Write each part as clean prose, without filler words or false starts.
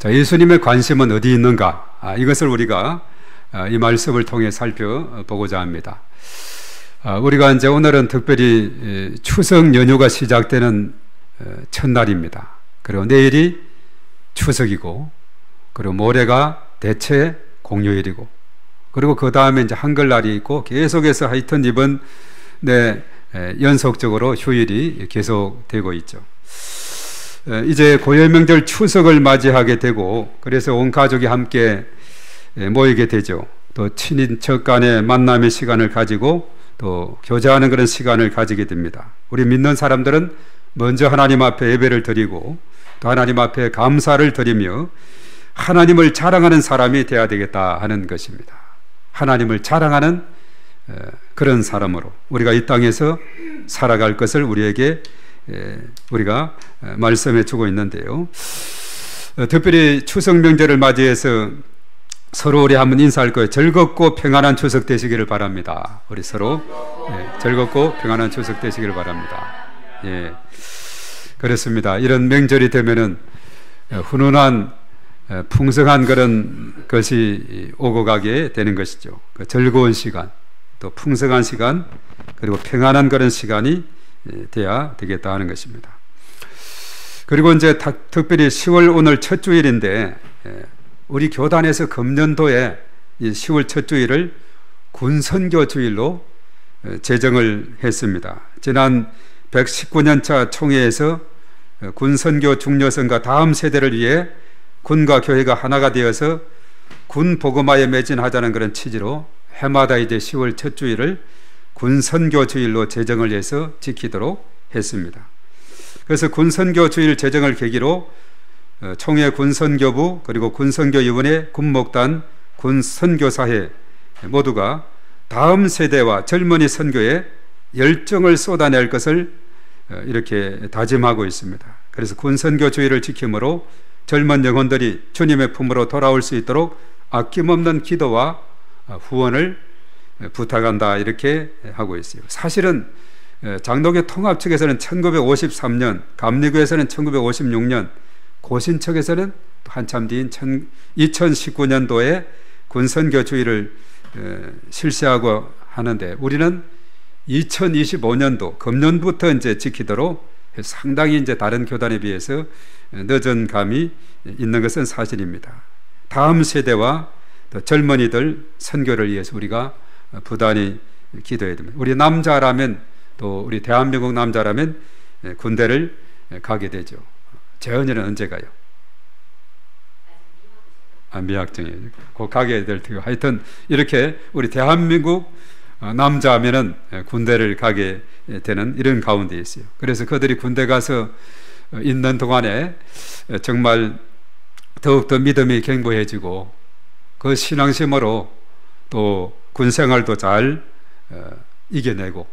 자, 예수님의 관심은 어디 있는가? 이것을 우리가 이 말씀을 통해 살펴보고자 합니다. 우리가 이제 오늘은 특별히 추석 연휴가 시작되는 첫날입니다. 그리고 내일이 추석이고, 그리고 모레가 대체 공휴일이고, 그리고 그 다음에 이제 한글날이 있고, 계속해서 하여튼 이번 연속적으로 휴일이 계속되고 있죠. 이제 고열명절 추석을 맞이하게 되고, 그래서 온 가족이 함께 모이게 되죠. 또 친인척 간의 만남의 시간을 가지고 또 교제하는 그런 시간을 가지게 됩니다. 우리 믿는 사람들은 먼저 하나님 앞에 예배를 드리고 또 하나님 앞에 감사를 드리며 하나님을 자랑하는 사람이 되어야 되겠다 하는 것입니다. 하나님을 자랑하는 그런 사람으로 우리가 이 땅에서 살아갈 것을 우리가 말씀해 주고 있는데요. 특별히 추석 명절을 맞이해서 서로 우리 한번 인사할 거예요. 즐겁고 평안한 추석 되시기를 바랍니다. 우리 서로 즐겁고 평안한 추석 되시기를 바랍니다. 예, 그렇습니다. 이런 명절이 되면은 훈훈한 풍성한 그런 것이 오고 가게 되는 것이죠. 그 즐거운 시간, 또 풍성한 시간, 그리고 평안한 그런 시간이 돼야 되겠다 하는 것입니다. 그리고 이제 특별히 10월 오늘 첫 주일인데, 우리 교단에서 금년도에 이 10월 첫 주일을 군선교 주일로 제정을 했습니다. 지난 119년차 총회에서 군선교 중요성과 다음 세대를 위해 군과 교회가 하나가 되어서 군 복음화에 매진하자는 그런 취지로 해마다 이제 10월 첫 주일을 군선교 주일로 제정을 해서 지키도록 했습니다. 그래서 군선교 주일 제정을 계기로 총회 군선교부 그리고 군선교위원회 군목단 군선교사회 모두가 다음 세대와 젊은이 선교에 열정을 쏟아낼 것을 이렇게 다짐하고 있습니다. 그래서 군선교 주일을 지킴으로 젊은 영혼들이 주님의 품으로 돌아올 수 있도록 아낌없는 기도와 후원을 부탁한다 이렇게 하고 있어요. 사실은 장로교 통합 측에서는 1953년, 감리교에서는 1956년, 고신 측에서는 한참 뒤인 2019년도에 군선교 주일을 실시하고 하는데, 우리는 2025년도 금년부터 이제 지키도록 상당히 이제 다른 교단에 비해서 늦은 감이 있는 것은 사실입니다. 다음 세대와 또 젊은이들 선교를 위해서 우리가 부단히 기도해야 됩니다. 우리 남자라면, 또 우리 대한민국 남자라면 군대를 가게 되죠. 재현이는 언제 가요? 미학정이에요. 곧 가게 될 테고, 하여튼 이렇게 우리 대한민국 남자하면은 군대를 가게 되는 이런 가운데 있어요. 그래서 그들이 군대 가서 있는 동안에 정말 더욱더 믿음이 견고해지고 그 신앙심으로 또 군생활도 잘 이겨내고,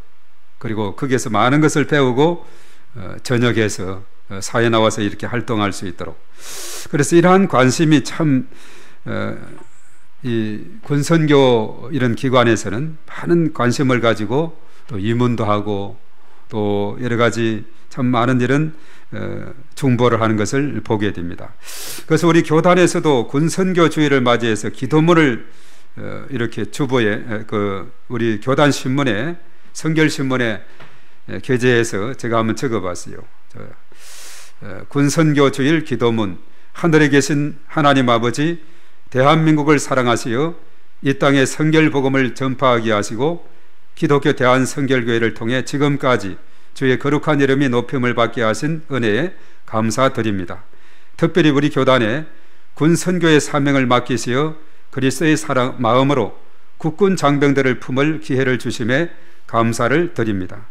그리고 거기에서 많은 것을 배우고 전역에서 사회 나와서 이렇게 활동할 수 있도록, 그래서 이러한 관심이 참 이 군선교 이런 기관에서는 많은 관심을 가지고 또 이문도 하고 또 여러 가지 참 많은 일은 중보를 하는 것을 보게 됩니다. 그래서 우리 교단에서도 군선교 주일을 맞이해서 기도문을 이렇게 주보에 우리 교단 신문에, 성결 신문에 게재해서 제가 한번 적어봤어요. 군선교 주일 기도문. 하늘에 계신 하나님 아버지, 대한민국을 사랑하시어 이 땅에 성결 복음을 전파하게 하시고 기독교 대한성결교회를 통해 지금까지 주의 거룩한 이름이 높임을 받게 하신 은혜에 감사드립니다. 특별히 우리 교단에 군선교의 사명을 맡기시어 그리스도의 사랑 마음으로 국군 장병들을 품을 기회를 주심에 감사를 드립니다.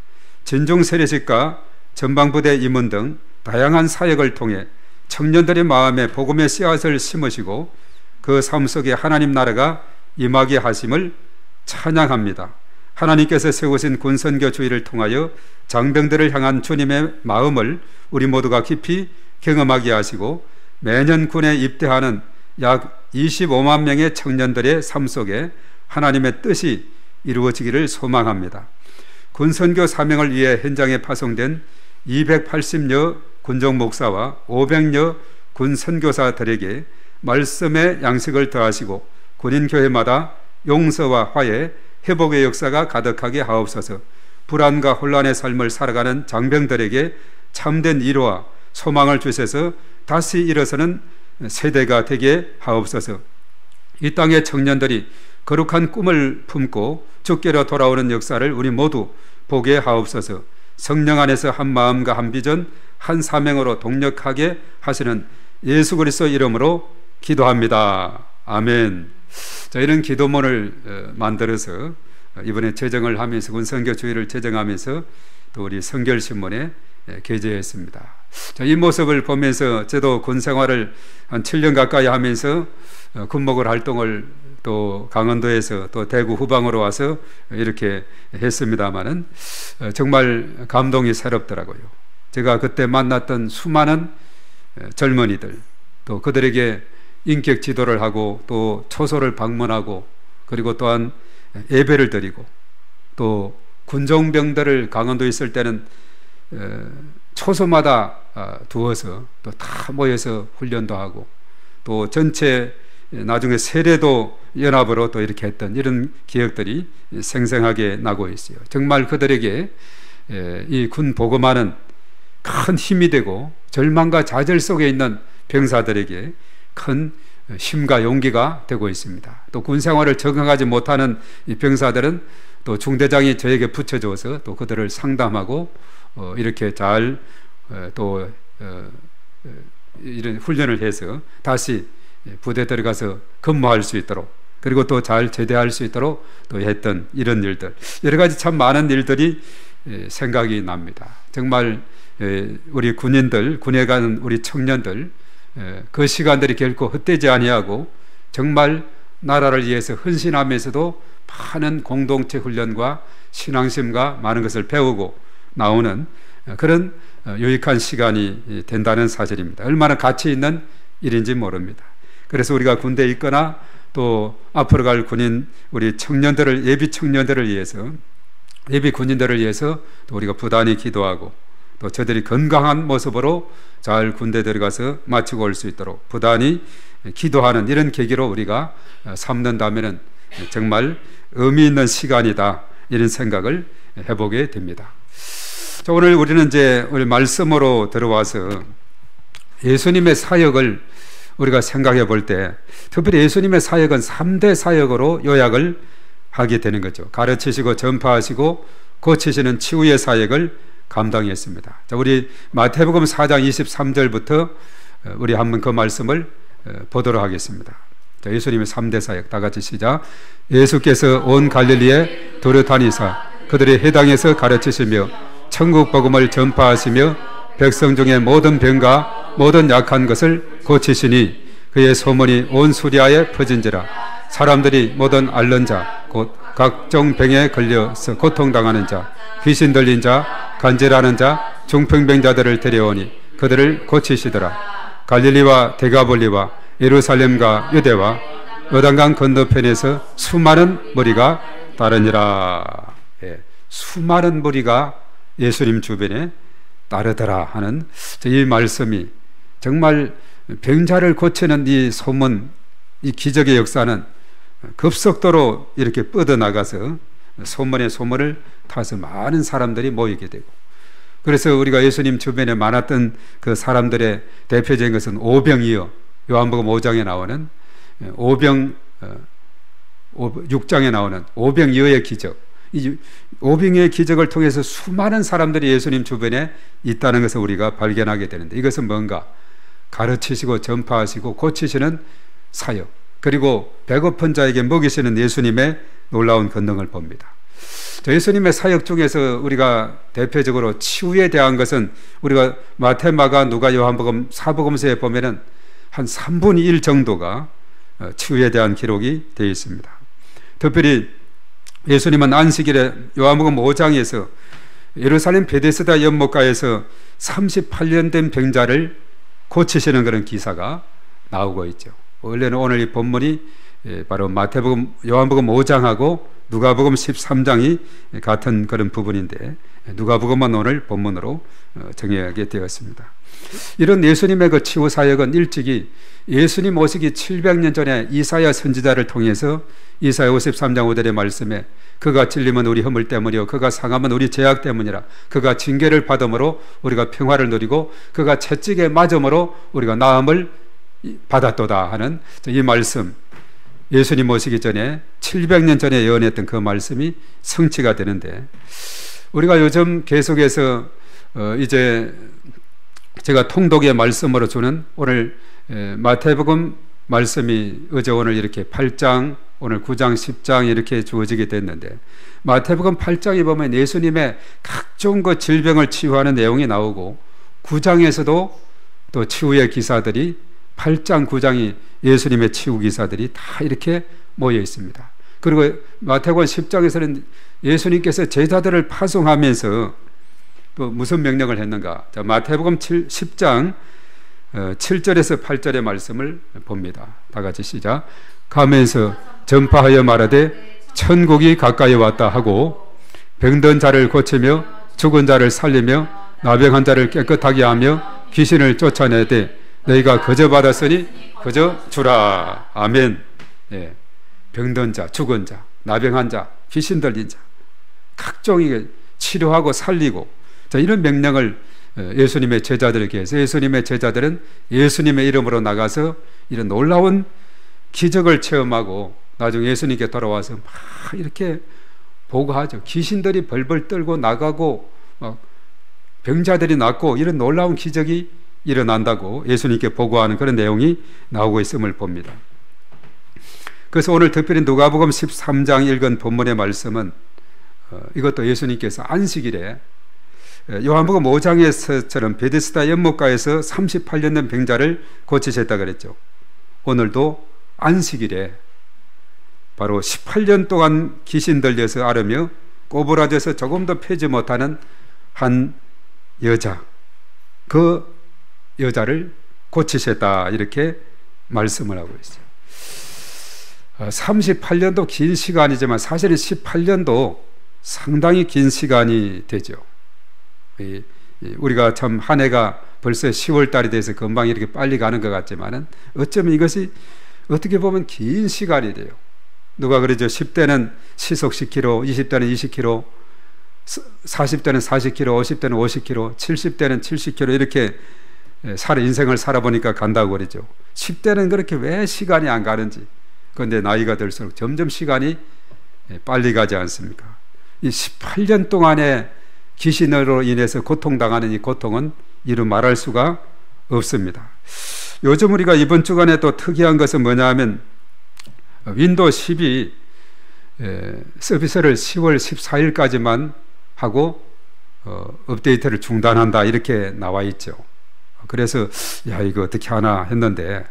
진중 세례식과 전방부대 임원 등 다양한 사역을 통해 청년들의 마음에 복음의 씨앗을 심으시고 그 삶 속에 하나님 나라가 임하게 하심을 찬양합니다. 하나님께서 세우신 군선교 주일을 통하여 장병들을 향한 주님의 마음을 우리 모두가 깊이 경험하게 하시고 매년 군에 입대하는 약 25만 명의 청년들의 삶 속에 하나님의 뜻이 이루어지기를 소망합니다. 군선교 사명을 위해 현장에 파송된 280여 군정 목사와 500여 군 선교사들에게 말씀의 양식을 더하시고 군인 교회마다 용서와 화해, 회복의 역사가 가득하게 하옵소서. 불안과 혼란의 삶을 살아가는 장병들에게 참된 위로와 소망을 주셔서 다시 일어서는 세대가 되게 하옵소서. 이 땅의 청년들이 거룩한 꿈을 품고 주께로 돌아오는 역사를 우리 모두 보게 하옵소서. 성령 안에서 한 마음과 한 비전, 한 사명으로 동력하게 하시는 예수 그리스도 이름으로 기도합니다. 아멘. 저희는 기도문을 만들어서 이번에 제정을 하면서 군선교주의를 제정하면서 또 우리 성결신문에 게재했습니다. 이 모습을 보면서 저도 군 생활을 한 7년 가까이 하면서 군목을 활동을 또 강원도에서 또 대구 후방으로 와서 이렇게 했습니다마는 정말 감동이 새롭더라고요. 제가 그때 만났던 수많은 젊은이들, 또 그들에게 인격 지도를 하고 또 초소를 방문하고 그리고 또한 예배를 드리고 또 군종병들을 강원도에 있을 때는 초소마다 두어서 또 다 모여서 훈련도 하고 또 전체 나중에 세례도 연합으로 또 이렇게 했던 이런 기억들이 생생하게 나고 있어요. 정말 그들에게 이 군 복음화는 큰 힘이 되고 절망과 좌절 속에 있는 병사들에게 큰 힘과 용기가 되고 있습니다. 또 군 생활을 적응하지 못하는 이 병사들은 또 중대장이 저에게 붙여줘서 또 그들을 상담하고 이렇게 잘 또 이런 훈련을 해서 다시 부대 들어가서 근무할 수 있도록 그리고 또 잘 제대할 수 있도록 또 했던 이런 일들, 여러 가지 참 많은 일들이 생각이 납니다. 정말 우리 군인들, 군에 가는 우리 청년들, 그 시간들이 결코 헛되지 아니하고 정말 나라를 위해서 헌신하면서도 많은 공동체 훈련과 신앙심과 많은 것을 배우고 나오는 그런 유익한 시간이 된다는 사실입니다. 얼마나 가치 있는 일인지 모릅니다. 그래서 우리가 군대에 있거나 또 앞으로 갈 군인 우리 청년들을, 예비 청년들을 위해서, 예비 군인들을 위해서 또 우리가 부단히 기도하고 또 저들이 건강한 모습으로 잘 군대 들어가서 마치고 올 수 있도록 부단히 기도하는 이런 계기로 우리가 삼는다면 정말 의미 있는 시간이다, 이런 생각을 해보게 됩니다. 자, 오늘 우리는 이제 우리 말씀으로 들어와서 예수님의 사역을 우리가 생각해 볼 때 특별히 예수님의 사역은 3대 사역으로 요약을 하게 되는 거죠. 가르치시고 전파하시고 고치시는 치유의 사역을 감당했습니다. 자, 우리 마태복음 4장 23절부터 우리 한번 그 말씀을 보도록 하겠습니다. 자, 예수님의 3대 사역 다 같이 시작. 예수께서 온 갈릴리에 도르다니사 그들의 회당에서 가르치시며 천국 복음을 전파하시며 백성 중에 모든 병과 모든 약한 것을 고치시니 그의 소문이 온 수리아에 퍼진지라. 사람들이 모든 앓는 자 곧 각종 병에 걸려서 고통당하는 자, 귀신 들린 자, 간질하는 자, 중풍병자들을 데려오니 그들을 고치시더라. 갈릴리와 데가볼리와 예루살렘과 유대와 요단강 건너편에서 수많은 무리가 따르니라. 예, 수많은 무리가 예수님 주변에 따르더라 하는 이 말씀이 정말 병자를 고치는 이 소문, 이 기적의 역사는 급속도로 이렇게 뻗어나가서 소문의 소문을 타서 많은 사람들이 모이게 되고, 그래서 우리가 예수님 주변에 많았던 그 사람들의 대표적인 것은 오병이어, 요한복음 5장에 나오는 6장에 나오는 오병이어의 기적, 이 오병이어의 기적을 통해서 수많은 사람들이 예수님 주변에 있다는 것을 우리가 발견하게 되는데, 이것은 뭔가 가르치시고 전파하시고 고치시는 사역, 그리고 배고픈 자에게 먹이시는 예수님의 놀라운 권능을 봅니다. 예수님의 사역 중에서 우리가 대표적으로 치유에 대한 것은 우리가 마태, 마가, 누가, 요한복음, 사복음서에 보면은 한 3분의 1 정도가 치유에 대한 기록이 되어 있습니다. 특별히 예수님은 안식일에 요한복음 5장에서 예루살렘 베데스다 연못가에서 38년 된 병자를 고치시는 그런 기사가 나오고 있죠. 원래는 오늘 이 본문이 바로 마태복음, 요한복음 5장하고 누가복음 13장이 같은 그런 부분인데 누가복음만 오늘 본문으로 정하게 되었습니다. 이런 예수님의 그 치유 사역은 일찍이 예수님 오시기 700년 전에 이사야 선지자를 통해서 이사야 53장 5절의 말씀에 그가 찔림은 우리 허물 때문이요 그가 상함은 우리 죄악 때문이라 그가 징계를 받음으로 우리가 평화를 누리고 그가 채찍에 맞음으로 우리가 나음을 받았도다 하는 이 말씀, 예수님 오시기 전에 700년 전에 예언했던 그 말씀이 성취가 되는데, 우리가 요즘 계속해서 이제 제가 통독의 말씀으로 주는 오늘 마태복음 말씀이 어제 오늘 이렇게 8장, 오늘 9장, 10장 이렇게 주어지게 됐는데, 마태복음 8장에 보면 예수님의 각종 그 질병을 치유하는 내용이 나오고 9장에서도 또 치유의 기사들이 8장, 9장이 예수님의 치유 기사들이 다 이렇게 모여 있습니다. 그리고 마태복음 10장에서는 예수님께서 제자들을 파송하면서 또 무슨 명령을 했는가? 자, 마태복음 10장 7절에서 8절의 말씀을 봅니다. 다 같이 시작. 가면서 전파하여 말하되 천국이 가까이 왔다 하고 병든 자를 고치며 죽은 자를 살리며 나병한 자를 깨끗하게 하며 귀신을 쫓아내되 너희가 거저 받았으니 거저 주라. 아멘. 예. 병든 자, 죽은 자, 나병한 자, 귀신 들린 자, 각종이 치료하고 살리고, 자, 이런 명령을 예수님의 제자들에게 해서 예수님의 제자들은 예수님의 이름으로 나가서 이런 놀라운 기적을 체험하고 나중에 예수님께 돌아와서 막 이렇게 보고하죠. 귀신들이 벌벌 떨고 나가고 막 병자들이 낫고 이런 놀라운 기적이 일어난다고 예수님께 보고하는 그런 내용이 나오고 있음을 봅니다. 그래서 오늘 특별히 누가복음 13장 읽은 본문의 말씀은 이것도 예수님께서 안식일에 요한복음 5장에서처럼 베데스다 연못가에서 38년 된 병자를 고치셨다 그랬죠. 오늘도 안식일에 바로 18년 동안 귀신 들려서 앓으며 꼬부라져서 조금도 펴지 못하는 한 여자, 그 여자를 고치셨다 이렇게 말씀을 하고 있어요. 38년도 긴 시간이지만 사실은 18년도 상당히 긴 시간이 되죠. 우리가 참 한 해가 벌써 10월 달이 돼서 금방 이렇게 빨리 가는 것 같지만은 어쩌면 이것이 어떻게 보면 긴 시간이 돼요. 누가 그러죠? 10대는 시속 10km, 20대는 20km, 40대는 40km, 50대는 50km, 70대는 70km 이렇게 인생을 살아보니까 간다고 그러죠. 10대는 그렇게 왜 시간이 안 가는지. 그런데 나이가 들수록 점점 시간이 빨리 가지 않습니까? 이 18년 동안의 귀신으로 인해서 고통당하는 이 고통은 이루 말할 수가 없습니다. 요즘 우리가 이번 주간에 또 특이한 것은 뭐냐 하면 윈도우 10이 서비스를 10월 14일까지만 하고 업데이트를 중단한다 이렇게 나와 있죠. 그래서 야 이거 어떻게 하나 했는데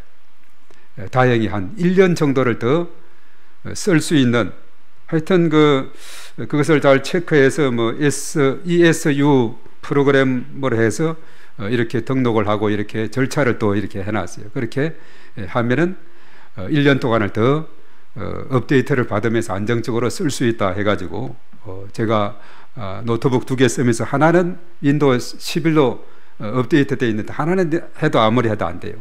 다행히 한 1년 정도를 더 쓸 수 있는, 하여튼 그것을 잘 체크해서 뭐 ESU 프로그램으로 해서 이렇게 등록을 하고 이렇게 절차를 또 이렇게 해놨어요. 그렇게 하면은 1년 동안을 더 업데이트를 받으면서 안정적으로 쓸 수 있다 해가지고 제가 노트북 2개 쓰면서 하나는 윈도우 11로 업데이트 되어 있는데 하나는 해도 아무리 해도 안 돼요.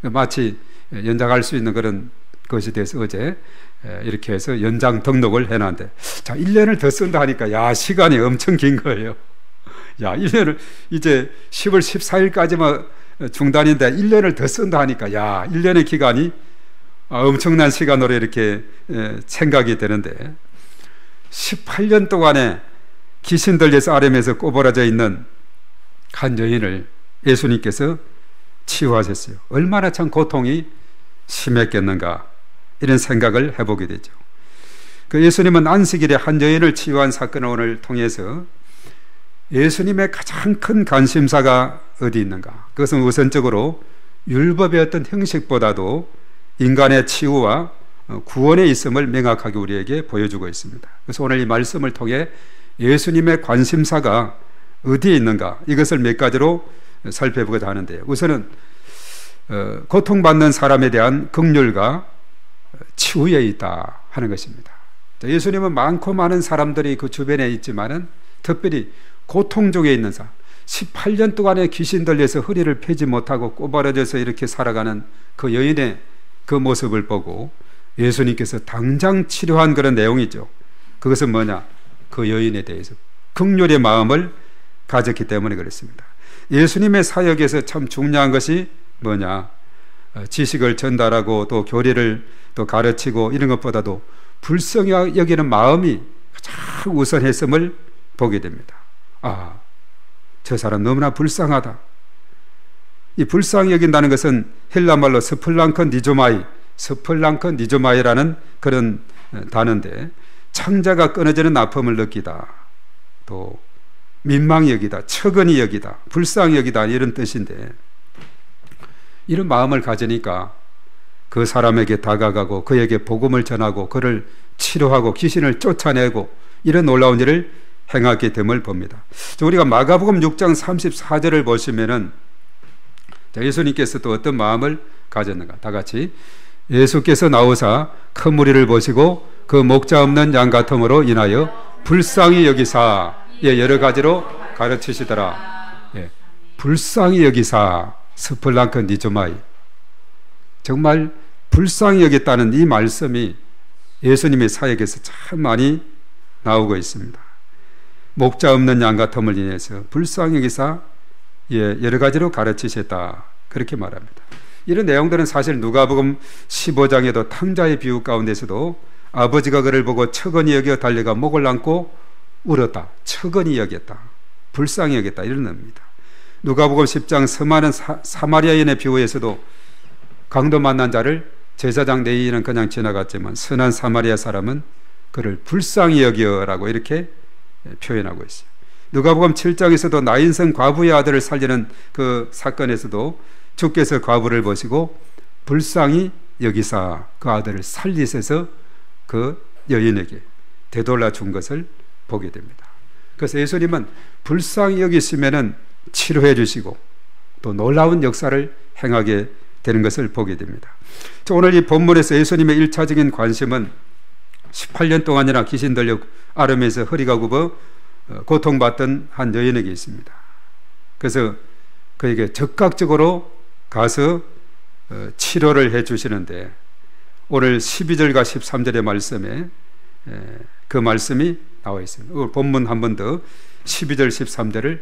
마치 연장할 수 있는 그런 것이 돼서 어제 이렇게 해서 연장 등록을 해놨는데, 자 1년을 더 쓴다 하니까 야 시간이 엄청 긴 거예요. 야 1년을 이제 10월 14일까지만 중단인데 1년을 더 쓴다 하니까 야 1년의 기간이 엄청난 시간으로 이렇게 생각이 되는데, 18년 동안에 귀신 들려서 앓으면서 꼬부라져 있는 한 여인을 예수님께서 치유하셨어요. 얼마나 참 고통이 심했겠는가 이런 생각을 해보게 되죠. 그 예수님은 안식일에 한 여인을 치유한 사건을 오늘 통해서 예수님의 가장 큰 관심사가 어디 있는가, 그것은 우선적으로 율법의 어떤 형식보다도 인간의 치유와 구원에 있음을 명확하게 우리에게 보여주고 있습니다. 그래서 오늘 이 말씀을 통해 예수님의 관심사가 어디에 있는가 이것을 몇 가지로 살펴보고자 하는데요. 우선은 고통받는 사람에 대한 긍휼과 치유에 있다 하는 것입니다. 예수님은 많고 많은 사람들이 그 주변에 있지만은 특별히 고통 중에 있는 사람, 18년 동안에 귀신 들려서 허리를 펴지 못하고 꼬바라져서 이렇게 살아가는 그 여인의 그 모습을 보고 예수님께서 당장 치료한 그런 내용이죠. 그것은 뭐냐? 그 여인에 대해서 긍휼의 마음을 가졌기 때문에 그렇습니다. 예수님의 사역에서 참 중요한 것이 뭐냐? 지식을 전달하고 또 교리를 또 가르치고 이런 것보다도 불쌍히 여기는 마음이 가장 우선했음을 보게 됩니다. 아, 저 사람 너무나 불쌍하다. 이 불쌍히 여긴다는 것은 헬라말로 스플랑컨 니조마이라는 그런 단어인데, 창자가 끊어지는 아픔을 느끼다, 또 민망히 여기다, 처근히 여기다, 불쌍히 여기다, 이런 뜻인데, 이런 마음을 가지니까 그 사람에게 다가가고 그에게 복음을 전하고 그를 치료하고 귀신을 쫓아내고 이런 놀라운 일을 행하게 됨을 봅니다. 우리가 마가복음 6장 34절을 보시면은 예수님께서 또 어떤 마음을 가졌는가? 다 같이. 예수께서 나오사 큰 무리를 보시고 그 목자 없는 양 같음으로 인하여 불쌍히 여기사, 여러 가지로 가르치시더라. 불쌍히 여기사, 스플랑컨 니조마이. 정말 불쌍히 여겼다는 이 말씀이 예수님의 사역에서 참 많이 나오고 있습니다. 목자 없는 양 같음을 인해서 불쌍히 여기사, 여러 가지로 가르치셨다, 그렇게 말합니다. 이런 내용들은 사실 누가복음 15장에도 탕자의 비유 가운데서도 아버지가 그를 보고 처근히 여겨 달려가 목을 안고 울었다, 처근히 여겼다, 불쌍히 여겼다, 이런 의미입니다. 누가복음 10장 수많은 사마리아인의 비유에서도 강도 만난 자를 제사장 레위인은 그냥 지나갔지만 선한 사마리아 사람은 그를 불쌍히 여겨라고 이렇게 표현하고 있어요. 누가복음 7장에서도 나인성 과부의 아들을 살리는 그 사건에서도 주께서 과부를 보시고 불쌍히 여기사 그 아들을 살리셔서 그 여인에게 되돌려 준 것을 보게 됩니다. 그래서 예수님은 불쌍히 여기시면은 치료해 주시고 또 놀라운 역사를 행하게 되는 것을 보게 됩니다. 오늘 이 본문에서 예수님의 1차적인 관심은 18년 동안이나 귀신 들려 앓으면서 허리가 굽어 고통받던 한 여인에게 있습니다. 그래서 그에게 적극적으로 가서 치료를 해 주시는데, 오늘 12절과 13절의 말씀에 그 말씀이 나와 있습니다. 본문 한 번 더 12절 13절을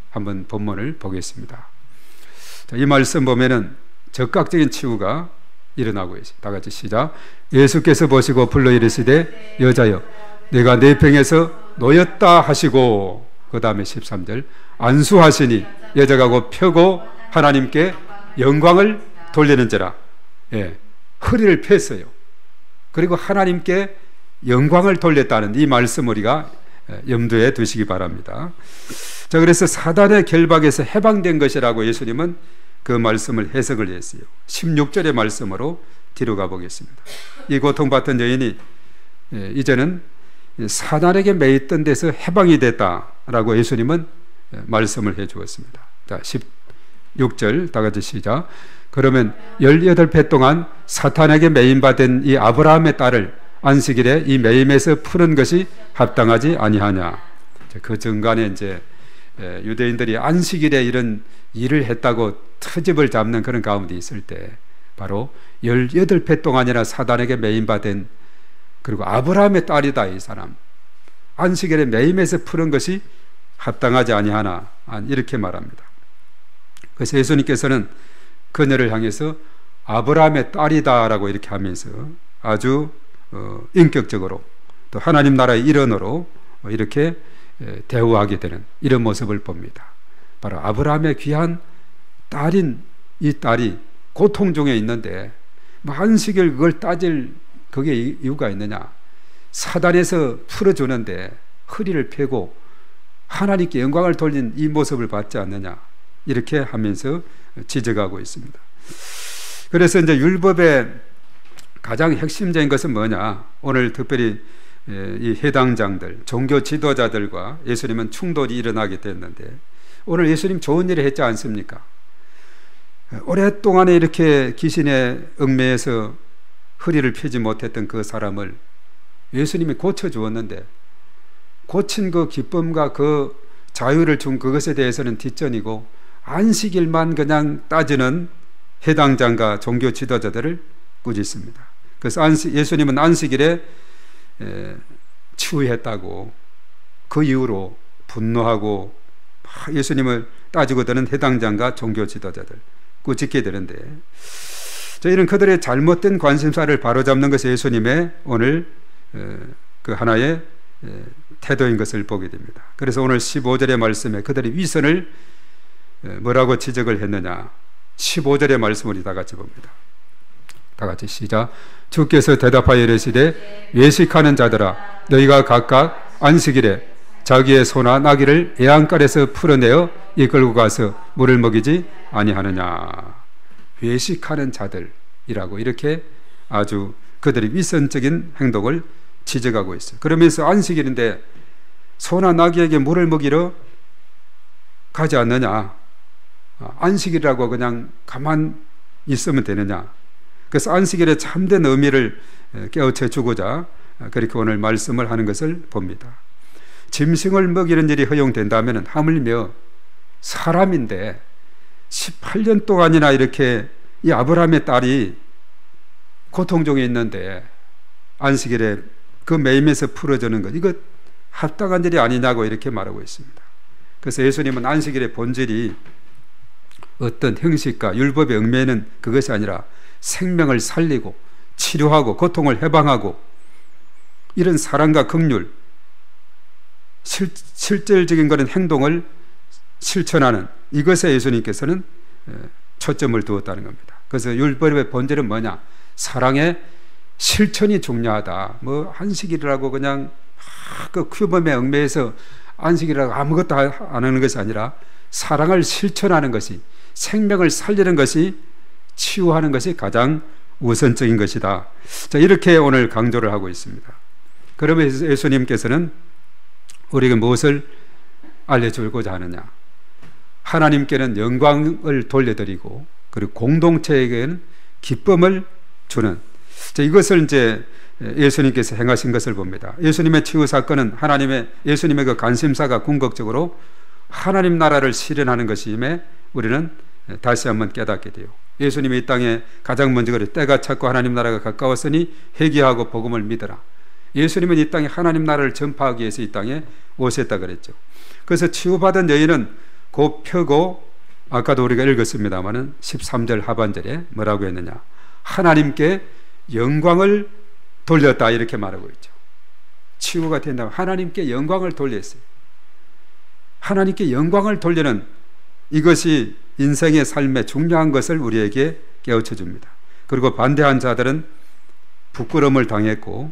한번 본문을 보겠습니다. 자, 이 말씀 보면은 적극적인 치유가 일어나고 있습니다. 다 같이 시작. 예수께서 보시고 불러 이르시되 여자여 내가 내 병에서 놓였다 하시고, 그 다음에 13절 안수하시니 여자가 곧 펴고 하나님께 영광을 돌리는지라. 허리를 폈어요. 그리고 하나님께 영광을 돌렸다는 이 말씀 우리가 염두에 두시기 바랍니다. 자, 그래서 사단의 결박에서 해방된 것이라고 예수님은 그 말씀을 해석을 했어요. 16절의 말씀으로 뒤로 가보겠습니다. 이 고통받던 여인이 이제는 사단에게 매였던 데서 해방이 됐다라고 예수님은 말씀을 해 주었습니다. 자, 16절 다 같이 시작. 그러면 18배 동안 사탄에게 매임받은 이 아브라함의 딸을 안식일에 이 매임에서 푸는 것이 합당하지 아니하냐. 그 중간에 이제 유대인들이 안식일에 이런 일을 했다고 트집을 잡는 그런 가운데 있을 때 바로 18배 동안이나 사단에게 매임받은, 그리고 아브라함의 딸이다 이 사람, 안식일에 매임에서 푸는 것이 합당하지 아니하나, 이렇게 말합니다. 그래서 예수님께서는 그녀를 향해서 아브라함의 딸이다라고 이렇게 하면서 아주 인격적으로 또 하나님 나라의 일원으로 이렇게 대우하게 되는 이런 모습을 봅니다. 바로 아브라함의 귀한 딸인 이 딸이 고통 중에 있는데 안식일 그걸 따질 그게 이유가 있느냐? 사단에서 풀어주는데 허리를 펴고 하나님께 영광을 돌린 이 모습을 받지 않느냐? 이렇게 하면서 지적하고 있습니다. 그래서 이제 율법의 가장 핵심적인 것은 뭐냐? 오늘 특별히 이 해당장들, 종교 지도자들과 예수님은 충돌이 일어나게 됐는데, 오늘 예수님 좋은 일을 했지 않습니까? 오랫동안에 이렇게 귀신에 얽매여서 허리를 펴지 못했던 그 사람을 예수님이 고쳐주었는데, 고친 그 기쁨과 그 자유를 준 그것에 대해서는 뒷전이고, 안식일만 그냥 따지는 해당장과 종교 지도자들을 꾸짖습니다. 그래서 예수님은 안식일에 치유했다고 그 이후로 분노하고 예수님을 따지고 드는 해당장과 종교 지도자들 꾸짖게 되는데, 저희는 그들의 잘못된 관심사를 바로잡는 것이 예수님의 오늘 그 하나의 태도인 것을 보게 됩니다. 그래서 오늘 15절의 말씀에 그들의 위선을 뭐라고 지적을 했느냐, 15절의 말씀을 우리 다 같이 봅니다. 다 같이 시작. 주께서 대답하여 이르시되 외식하는 자들아, 너희가 각각 안식일에 자기의 소나 나귀를 애안가에서 풀어내어 이끌고 가서 물을 먹이지 아니하느냐. 외식하는 자들이라고 이렇게 아주 그들의 위선적인 행동을 지적하고 있어요. 그러면서 안식일인데 소나 나귀에게 물을 먹이러 가지 않느냐, 안식일이라고 그냥 가만 있으면 되느냐. 그래서 안식일의 참된 의미를 깨우쳐 주고자 그렇게 오늘 말씀을 하는 것을 봅니다. 짐승을 먹이는 일이 허용된다면 하물며 사람인데 18년 동안이나 이렇게 이 아브라함의 딸이 고통 중에 있는데 안식일에 그 매임에서 풀어주는 것, 이거 합당한 일이 아니냐고 이렇게 말하고 있습니다. 그래서 예수님은 안식일의 본질이 어떤 형식과 율법에 얽매이는 그것이 아니라 생명을 살리고 치료하고 고통을 해방하고 이런 사랑과 긍휼, 실질적인 그런 행동을 실천하는 이것에 예수님께서는 초점을 두었다는 겁니다. 그래서 율법의 본질은 뭐냐? 사랑의 실천이 중요하다. 뭐 안식일이라고 그냥 그 규범에 얽매여서 안식일이라고 아무것도 안 하는 것이 아니라 사랑을 실천하는 것이, 생명을 살리는 것이, 치유하는 것이 가장 우선적인 것이다. 자, 이렇게 오늘 강조를 하고 있습니다. 그러면서 예수님께서는 우리에게 무엇을 알려주고자 하느냐? 하나님께는 영광을 돌려드리고 그리고 공동체에게는 기쁨을 주는, 자, 이것을 이제 예수님께서 행하신 것을 봅니다. 예수님의 치유 사건은 예수님의 그 관심사가 궁극적으로 하나님 나라를 실현하는 것임에 우리는 다시 한번 깨닫게 돼요. 예수님이 이 땅에 가장 먼저 그래, 때가 찼고 하나님 나라가 가까웠으니 회개하고 복음을 믿어라. 예수님은 이 땅에 하나님 나라를 전파하기 위해서 이 땅에 오셨다 그랬죠. 그래서 치유받은 여인은 곧 펴고, 아까도 우리가 읽었습니다마는 13절 하반절에 뭐라고 했느냐, 하나님께 영광을 돌렸다 이렇게 말하고 있죠. 치유가 된다면 하나님께 영광을 돌렸어요. 하나님께 영광을 돌리는 이것이 인생의 삶의 중요한 것을 우리에게 깨우쳐 줍니다. 그리고 반대한 자들은 부끄러움을 당했고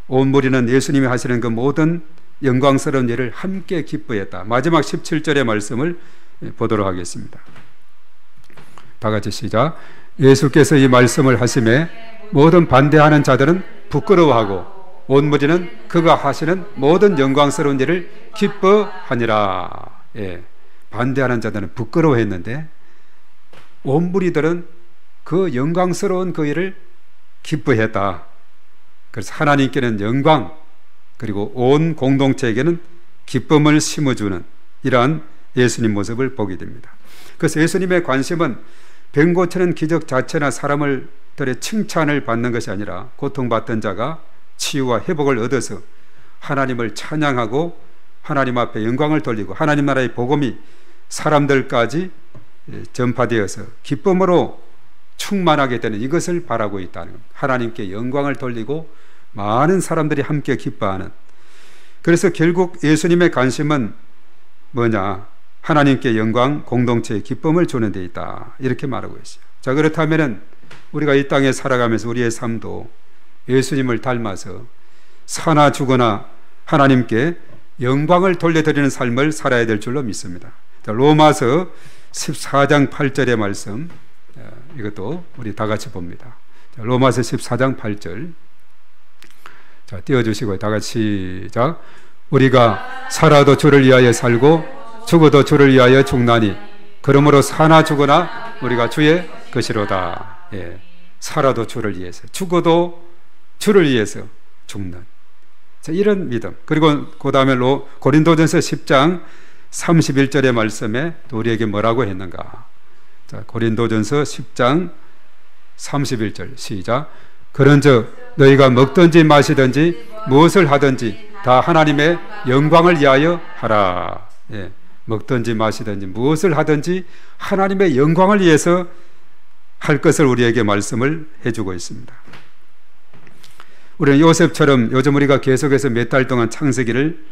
온 무리는 예수님이 하시는 그 모든 영광스러운 일을 함께 기뻐했다. 마지막 17절의 말씀을 보도록 하겠습니다. 다 같이 시작. 예수께서 이 말씀을 하심에 모든 반대하는 자들은 부끄러워하고 온 무리는 그가 하시는 모든 영광스러운 일을 기뻐하니라. 예. 반대하는 자들은 부끄러워했는데 온 무리들은 그 영광스러운 그 일을 기뻐했다. 그래서 하나님께는 영광, 그리고 온 공동체에게는 기쁨을 심어주는 이러한 예수님 모습을 보게 됩니다. 그래서 예수님의 관심은 병 고치는 기적 자체나 사람들의 칭찬을 받는 것이 아니라 고통받던 자가 치유와 회복을 얻어서 하나님을 찬양하고 하나님 앞에 영광을 돌리고 하나님 나라의 복음이 사람들까지 전파되어서 기쁨으로 충만하게 되는 이것을 바라고 있다는 겁니다. 하나님께 영광을 돌리고 많은 사람들이 함께 기뻐하는. 그래서 결국 예수님의 관심은 뭐냐? 하나님께 영광, 공동체의 기쁨을 주는 데 있다. 이렇게 말하고 있어요. 자, 그렇다면 우리가 이 땅에 살아가면서 우리의 삶도 예수님을 닮아서 사나 죽거나 하나님께 영광을 돌려드리는 삶을 살아야 될 줄로 믿습니다. 자, 로마서 14장 8절의 말씀, 이것도 우리 다 같이 봅니다. 자, 로마서 14장 8절. 자, 띄워주시고 다 같이 시작. 우리가 살아도 주를 위하여 살고 죽어도 주를 위하여 죽나니 그러므로 사나 죽으나 우리가 주의 것이로다. 예. 살아도 주를 위해서, 죽어도 주를 위해서 죽는, 자, 이런 믿음. 그리고 그 다음에 고린도전서 10장 31절의 말씀에 또 우리에게 뭐라고 했는가? 자, 고린도전서 10장 31절 시작. 그런즉 너희가 먹든지 마시든지 무엇을 하든지 다 하나님의 영광을 위하여 하라. 예, 먹든지 마시든지 무엇을 하든지 하나님의 영광을 위해서 할 것을 우리에게 말씀을 해주고 있습니다. 우리는 요셉처럼 요즘 우리가 계속해서 몇 달 동안 창세기를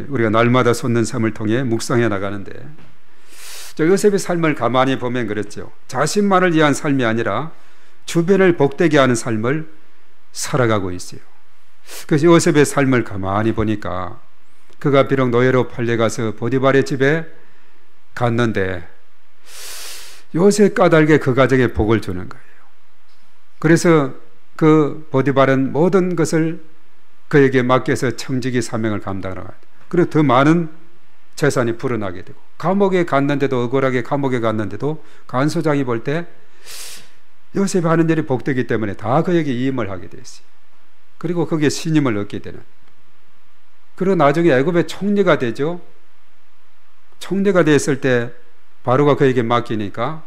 우리가 날마다 솟는 삶을 통해 묵상해 나가는데, 요셉의 삶을 가만히 보면 그랬죠. 자신만을 위한 삶이 아니라 주변을 복되게 하는 삶을 살아가고 있어요. 그래서 요셉의 삶을 가만히 보니까 그가 비록 노예로 팔려가서 보디발의 집에 갔는데 요셉 까닭에 그 가정에 복을 주는 거예요. 그래서 그 보디발은 모든 것을 그에게 맡겨서 청지기 사명을 감당하고, 그리고 더 많은 재산이 불어나게 되고, 감옥에 갔는데도, 억울하게 감옥에 갔는데도 간소장이 볼 때 요셉이 하는 일이 복되기 때문에 다 그에게 이임을 하게 됐어요. 그리고 거기에 신임을 얻게 되는, 그리고 나중에 애굽의 총리가 되죠. 총리가 됐을 때 바로가 그에게 맡기니까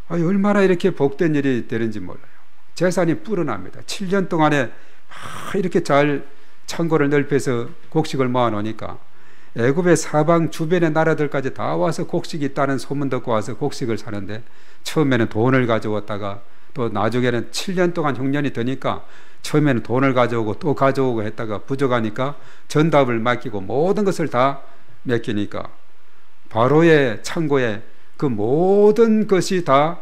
얼마나 이렇게 복된 일이 되는지 몰라요. 재산이 불어납니다. 7년 동안에 이렇게 잘 창고를 넓혀서 곡식을 모아놓으니까 애굽의 사방 주변의 나라들까지 다 와서 곡식이 있다는 소문 듣고 와서 곡식을 사는데, 처음에는 돈을 가져왔다가 또 나중에는 7년 동안 흉년이 드니까 처음에는 돈을 가져오고 또 가져오고 했다가 부족하니까 전답을 맡기고 모든 것을 다 맡기니까 바로의 창고에 그 모든 것이 다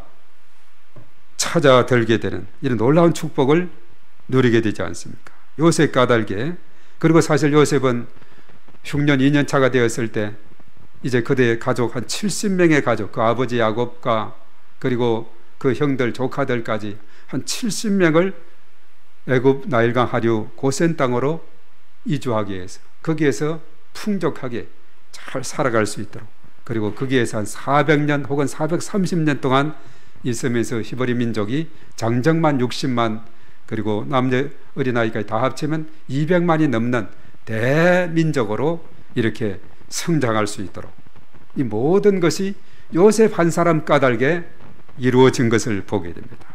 찾아들게 되는 이런 놀라운 축복을 누리게 되지 않습니까? 요셉 까닭에. 그리고 사실 요셉은 흉년 2년 차가 되었을 때 이제 그대의 가족 한 70명의 가족, 그 아버지 야곱과 그리고 그 형들 조카들까지 한 70명을 애굽 나일강 하류 고센 땅으로 이주하기 위해서, 거기에서 풍족하게 잘 살아갈 수 있도록, 그리고 거기에서 한 400년 혹은 430년 동안 있으면서 히브리 민족이 장정만 60만, 그리고 남녀 어린아이까지 다 합치면 200만이 넘는 대민족으로 이렇게 성장할 수 있도록, 이 모든 것이 요셉 한 사람 까닭에 이루어진 것을 보게 됩니다.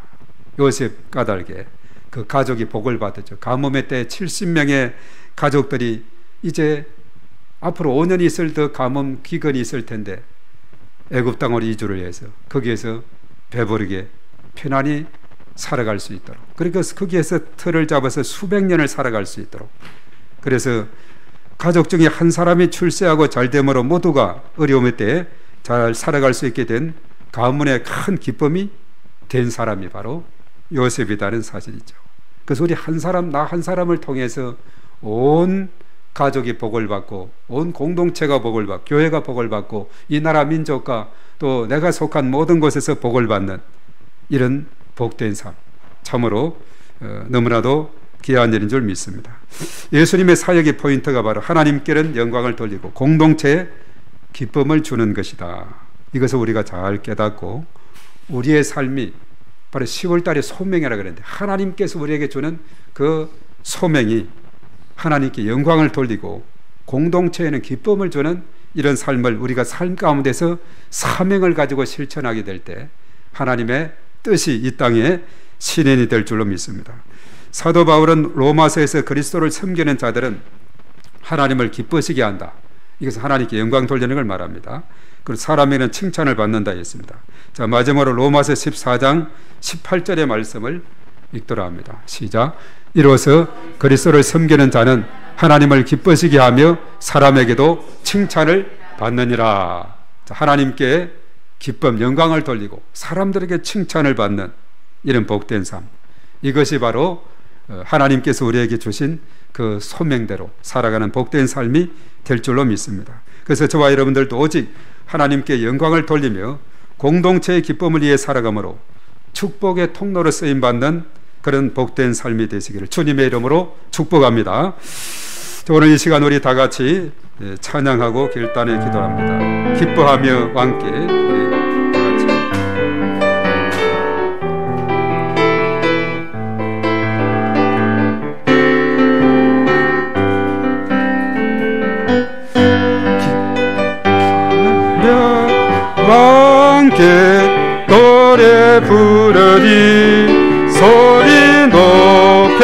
요셉 까닭에 그 가족이 복을 받았죠. 가뭄의 때 70명의 가족들이 이제 앞으로 5년 있을 더 가뭄 기근이 있을 텐데 애굽 땅으로 이주를 해서 거기에서 배부르게 편안히 살아갈 수 있도록, 그리고 거기에서 틀을 잡아서 수백 년을 살아갈 수 있도록, 그래서 가족 중에 한 사람이 출세하고 잘됨으로 모두가 어려움의 때에 잘 살아갈 수 있게 된 가문의 큰 기쁨이 된 사람이 바로 요셉이라는 사실이죠. 그래서 우리 한 사람, 나 한 사람을 통해서 온 가족이 복을 받고, 온 공동체가 복을 받고, 교회가 복을 받고, 이 나라 민족과 또 내가 속한 모든 곳에서 복을 받는 이런 복된 삶, 참으로 너무나도 귀한 일인 줄 믿습니다. 예수님의 사역의 포인트가 바로 하나님께는 영광을 돌리고 공동체에 기쁨을 주는 것이다. 이것을 우리가 잘 깨닫고 우리의 삶이 바로 10월 달에 소명이라고 그랬는데, 하나님께서 우리에게 주는 그 소명이 하나님께 영광을 돌리고 공동체에는 기쁨을 주는 이런 삶을 우리가 삶 가운데서 사명을 가지고 실천하게 될 때 하나님의 뜻이 이 땅에 실현이 될 줄로 믿습니다. 사도 바울은 로마서에서 그리스도를 섬기는 자들은 하나님을 기쁘시게 한다, 이것은 하나님께 영광 돌리는 걸 말합니다. 그리고 사람에게는 칭찬을 받는다 했습니다. 자, 마지막으로 로마서 14장 18절의 말씀을 읽도록 합니다. 시작. 이로써 그리스도를 섬기는 자는 하나님을 기쁘시게 하며 사람에게도 칭찬을 받느니라. 자, 하나님께 기쁨, 영광을 돌리고 사람들에게 칭찬을 받는 이런 복된 삶, 이것이 바로 하나님께서 우리에게 주신 그 소명대로 살아가는 복된 삶이 될 줄로 믿습니다. 그래서 저와 여러분들도 오직 하나님께 영광을 돌리며 공동체의 기쁨을 위해 살아가므로 축복의 통로로 쓰임받는 그런 복된 삶이 되시기를 주님의 이름으로 축복합니다. 오늘 이 시간 우리 다 같이 찬양하고 결단에 기도합니다. 기뻐하며 함께 다 같이 부르리 소리 높여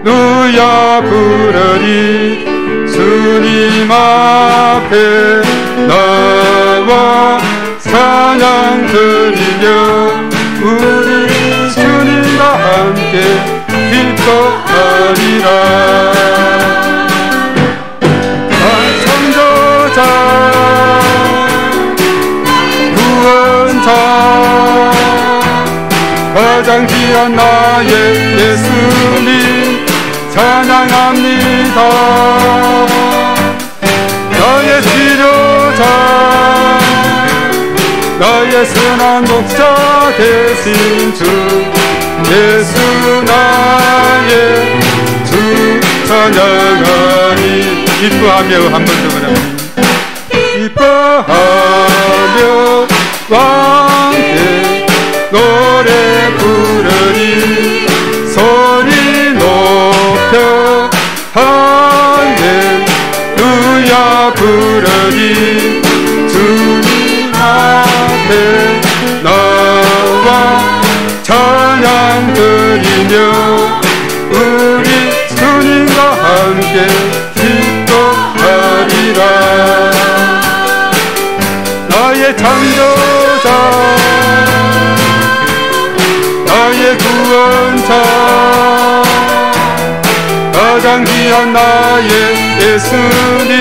할렐루야 부르리 주님 앞에 나와 찬양 드리며 우리 주님과 함께 기뻐하리라. 창조자 구원자 가장 귀한 나의 예수님 찬양합니다. 나의 치료자 나의 선한 목자 되신 주 예수 나의 주 찬양하니 기뻐하며 한 번 더 그러면 기뻐하며 함께 노래 부르니 소리 높여 할렐루야 부르니 주님 앞에 나와 찬양 드리며 우리 주님과 함께 기뻐하리라. 나의 창조자 나의 구원자 가장 귀한 나의 예수님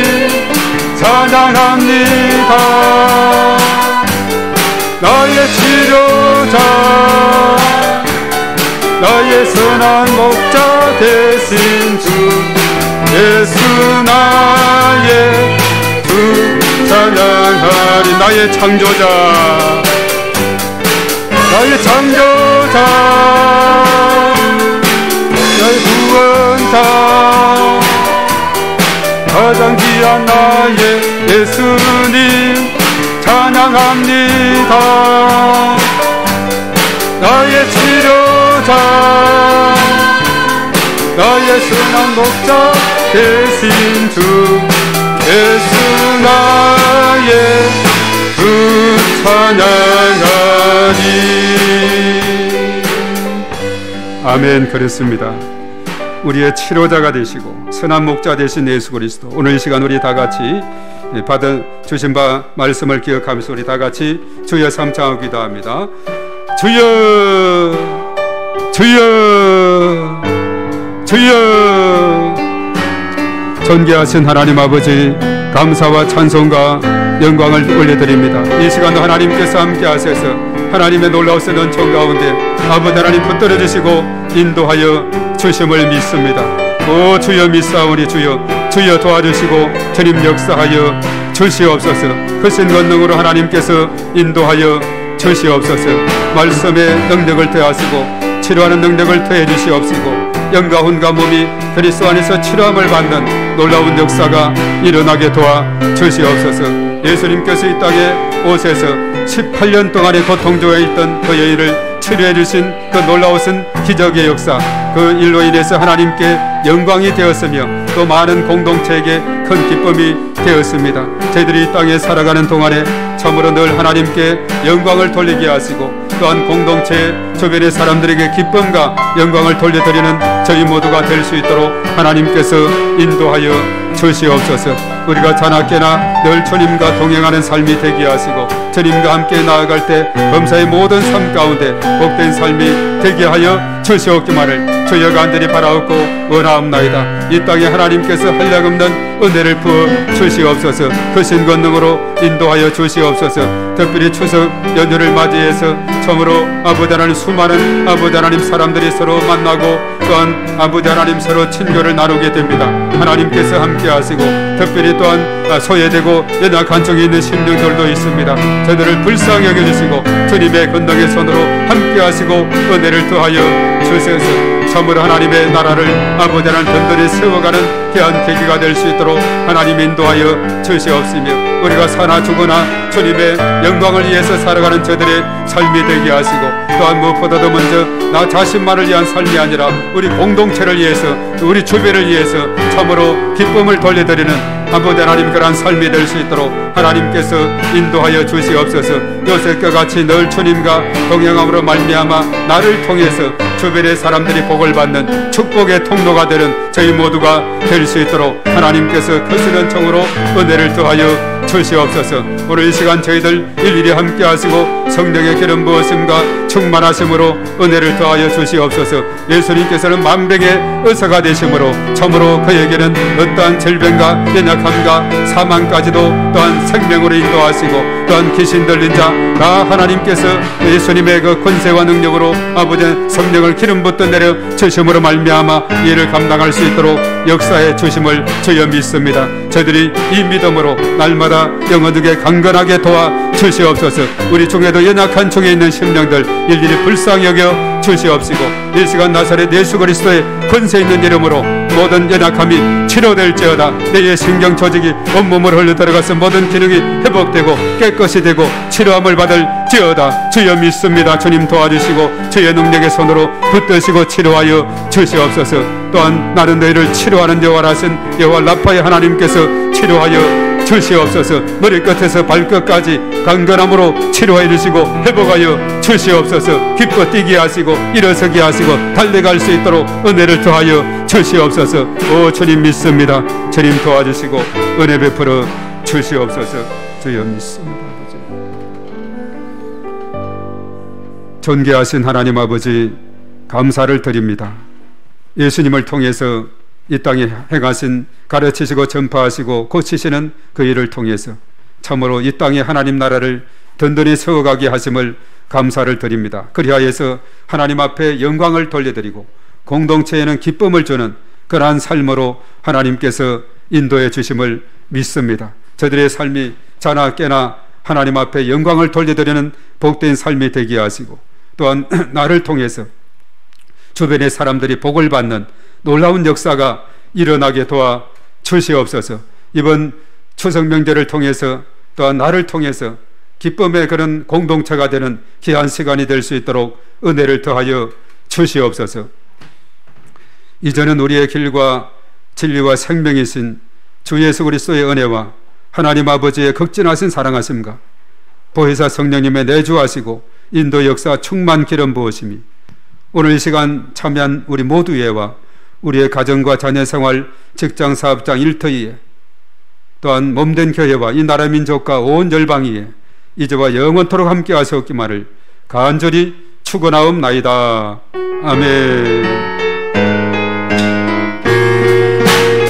찬양합니다. 나의 치료자 나의 선한 목자 되신 주 예수 나의 주 찬양하리. 나의 창조자 나의 창조자 나의 구원자 가장 귀한 나의 예수님 찬양합니다. 나의 치료자 나의 선한 목자 되신 주 예수 나의 주 찬양하리. 아멘. 그렇습니다. 우리의 치료자가 되시고 선한 목자 되신 예수 그리스도, 오늘 이 시간 우리 다 같이 주신 바 말씀을 기억하면서 우리 다 같이 주여 삼창하고 기도합니다. 주여 주여 주여. 존귀하신 하나님 아버지, 감사와 찬송과 영광을 올려드립니다. 이 시간도 하나님께서 함께 하셔서 하나님의 놀라우신 은총 가운데 아버지 하나님 붙들어 주시고 인도하여 주심을 믿습니다. 오 주여 믿사오니 주여 도와주시고 주님 역사하여 주시옵소서. 크신 권능으로 하나님께서 인도하여 주시옵소서. 말씀의 능력을 더하시고 치료하는 능력을 더해 주시옵시고 영과 혼과 몸이 그리스도 안에서 치료함을 받는 놀라운 역사가 일어나게 도와 주시옵소서. 예수님께서 이 땅에 오셔서 18년 동안의 고통 중에 있던 그 여인을 치료해 주신 그 놀라우신 기적의 역사, 그 일로 인해서 하나님께 영광이 되었으며 또 많은 공동체에게 큰 기쁨이 되었습니다. 저희들이 이 땅에 살아가는 동안에 참으로 늘 하나님께 영광을 돌리게 하시고 또한 공동체 주변의 사람들에게 기쁨과 영광을 돌려드리는 저희 모두가 될 수 있도록 하나님께서 인도하여 주시옵소서. 우리가 자나깨나 늘 주님과 동행하는 삶이 되게 하시고 주님과 함께 나아갈 때 범사의 모든 삶 가운데 복된 삶이 되게 하여 주시옵기만을 주여 간절히 바라옵고 원하옵나이다. 이 땅에 하나님께서 한량없는 은혜를 부어 주시옵소서. 크신 권능으로 인도하여 주시옵소서. 특별히 추석 연휴를 맞이해서 처음으로 아버지 하나님 수많은 아버지 하나님 사람들이 서로 만나고 또한 아버지 하나님 서로 친교를 나누게 됩니다. 하나님께서 함께 하시고 특별히 또한 소외되고 연약한 쪽에 있는 심령들도 있습니다. 저들을 불쌍히 여겨주시고 주님의 권능의 손으로 함께 하시고 은혜를 더하여 주셔서 참으로 하나님의 나라를 아버지 하나님 든든히 세워가는 귀한 계기가 될 수 있도록 하나님 인도하여 주시옵시며, 우리가 사나 죽으나 주님의 영광을 위해서 살아가는 저들의 삶이 되게 하시고, 또한 무엇보다도 먼저 나 자신만을 위한 삶이 아니라 우리 공동체를 위해서, 우리 주변을 위해서 참으로 기쁨을 돌려드리는 아버지 하나님 그러한 삶이 될 수 있도록 하나님께서 인도하여 주시옵소서. 요셉과 같이 늘 주님과 동행함으로 말미암아 나를 통해서 주변의 사람들이 복을 받는 축복의 통로가 되는 저희 모두가 될 수 있도록 하나님께서 크시는 청으로 은혜를 더하여 주시옵소서. 오늘 이 시간 저희들 일일이 함께 하시고 성령의 기름 부으심과 충만하심으로 은혜를 더하여 주시옵소서. 예수님께서는 만병의 의사가 되심으로 참으로 그에게는 어떠한 질병과 연약함과 사망까지도 또한 생명으로 인도하시고, 또한 귀신 들린 자 나 하나님께서 예수님의 그 권세와 능력으로 아버지 성령을 기름 붓듯 내려 주심으로 말미암아 이를 감당할 수 있도록 역사해 주심을 주여 믿습니다. 저희들이 이 믿음으로 날마다 영원하게 강건하게 도와 주시옵소서. 우리 중에도 연약한 중에 있는 심령들 일일이 불쌍히 여겨 주시옵시고, 이 시간 나사렛 예수 그리스도의 권세 있는 이름으로 모든 연약함이 치료될지어다. 내의 신경 조직이 온몸으로 흘러 들어가서 모든 기능이 회복되고 깨끗이 되고 치료함을 받을지어다. 주여 믿습니다. 주님 도와주시고 주의 능력의 손으로 붙드시고 치료하여 주시옵소서. 또한 나는 너희를 치료하는 여호와라신 여호와 라파의 하나님께서 치료하여 주시옵소서. 머리끝에서 발끝까지 강건함으로 치료해 주시고 회복하여 주시옵소서. 기뻐 뛰게 하시고 일어서게 하시고 달려갈 수 있도록 은혜를 더하여 주시옵소서. 오 주님 믿습니다. 주님 도와주시고 은혜 베풀어 주시옵소서. 주여 믿습니다. 아버지, 존귀하신 하나님 아버지, 감사를 드립니다. 예수님을 통해서 이 땅에 행하신 가르치시고 전파하시고 고치시는 그 일을 통해서 참으로 이 땅에 하나님 나라를 든든히 세워가게 하심을 감사를 드립니다. 그리하여서 하나님 앞에 영광을 돌려드리고 공동체에는 기쁨을 주는 그러한 삶으로 하나님께서 인도해 주심을 믿습니다. 저들의 삶이 자나 깨나 하나님 앞에 영광을 돌려드리는 복된 삶이 되게 하시고, 또한 나를 통해서 주변의 사람들이 복을 받는 놀라운 역사가 일어나게 도와 주시옵소서. 이번 추석 명절을 통해서 또한 나를 통해서 기쁨의 그런 공동체가 되는 귀한 시간이 될 수 있도록 은혜를 더하여 주시옵소서. 이제는 우리의 길과 진리와 생명이신 주 예수 그리스도의 은혜와 하나님 아버지의 극진하신 사랑하심과 보혜사 성령님의 내주하시고 인도 역사 충만 기름 부으심이 오늘 이 시간 참여한 우리 모두에와 우리의 가정과 자녀생활, 직장, 사업장, 일터위에, 또한 몸된 교회와 이 나라 민족과 온 열방위에 이제와 영원토록 함께 하시옵기만을 간절히 축원하옵나이다. 아멘.